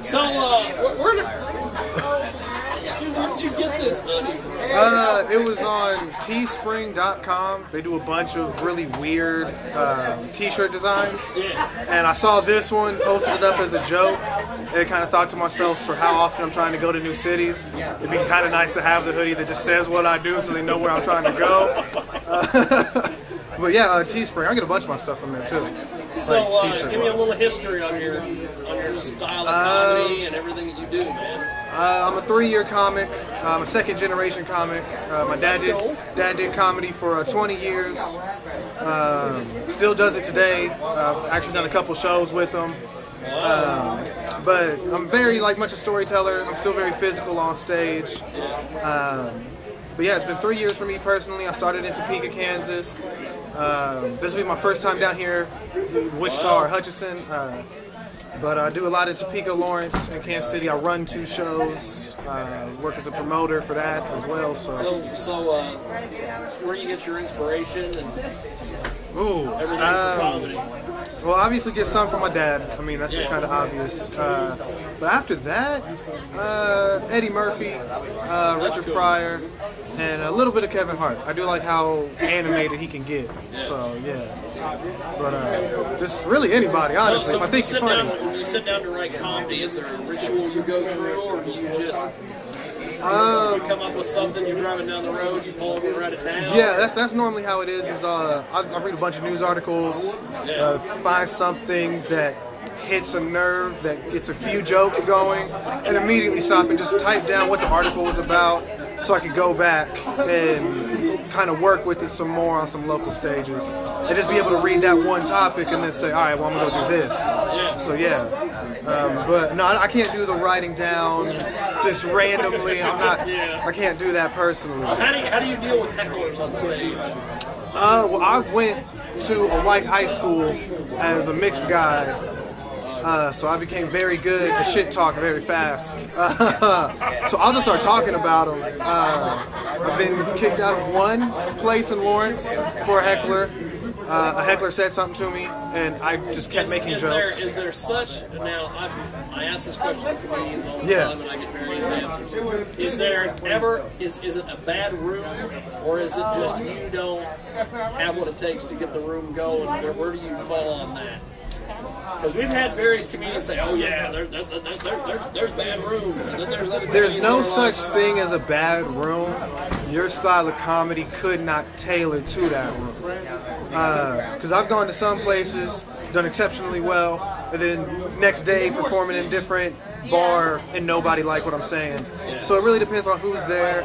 So, where'd you get this hoodie? It was on teespring.com. They do a bunch of really weird t-shirt designs. Yeah. And I saw this one, posted it up as a joke, and I kind of thought to myself, for how often I'm trying to go to new cities, it'd be kind of nice to have the hoodie that just says what I do so they know where I'm trying to go. But yeah, Teespring, I get a bunch of my stuff from there too. So give me a little history on your style of comedy and everything that you do, man. I'm a 3-year comic. I'm a second-generation comic. My dad did comedy for 20 years. Still does it today. I've actually done a couple shows with him. But I'm very much a storyteller. I'm still very physical on stage. But yeah, it's been 3 years for me personally. I started in Topeka, Kansas. This will be my first time down here in Wichita or Hutchinson. But I do a lot in Topeka, Lawrence, and Kansas City. I run 2 shows, work as a promoter for that as well. So where do you get your inspiration and everything for comedy? Well, obviously get some from my dad. I mean, that's just kind of obvious. But after that, Eddie Murphy, Richard Pryor, and a little bit of Kevin Hart. I do like how animated he can get. So yeah. But just really anybody, honestly. If I think you're funny. When you sit down to write comedy, is there a ritual you go through, or do you just you come up with something, you're driving down the road, you pull over and write it down? Yeah, that's normally how it is. I read a bunch of news articles, find something that hits a nerve, that gets a few jokes going, and immediately stop and just type down what the article was about so I could go back and kind of work with it some more on some local stages. And just be able to read that one topic and then say, all right, well, I'm going to go do this. So yeah. But no, I can't do the writing down just randomly. I can't do that personally. How do you deal with hecklers on stage? Well, I went to a white high school as a mixed guy. So I became very good at shit talk very fast. So I'll just start talking about them. I've been kicked out of one place in Lawrence for a heckler. A heckler said something to me, and I just kept making jokes. Is there such, now I ask this question to comedians all the time, and I get various answers. Is there ever, is it a bad room, or is it just you don't have what it takes to get the room going? Where do you fall on that? Because we've had various comedians say, "Oh yeah, there's bad rooms," and then there's other. There's no such thing as a bad room. Your style of comedy could not tailor to that room. Because I've gone to some places, done exceptionally well, and then next day performing in a different bar, and nobody liked what I'm saying. So it really depends on who's there.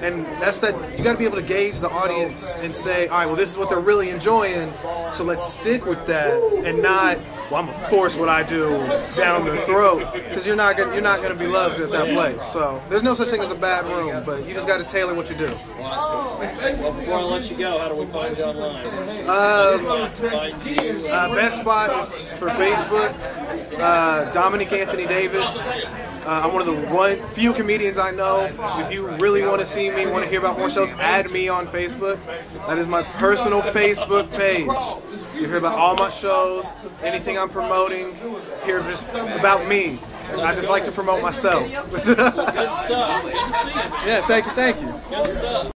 And that's that, you got to be able to gauge the audience and say, all right, well, this is what they're really enjoying, so let's stick with that, and not, well, I'm gonna force what I do down their throat, because you're not gonna be loved at that place. So there's no such thing as a bad room, but you just got to tailor what you do. Well, that's cool. Well, before I let you go, how do we find you online? Best spot to find you. Best spot is for Facebook. Dominique Anthony Davis. I'm one of the few comedians I know. If you really want to see me, want to hear about more shows, add me on Facebook. That is my personal Facebook page. You hear about all my shows, anything I'm promoting, hear just about me. I just like to promote myself. Good stuff. Good to see you. Yeah, thank you. Good stuff.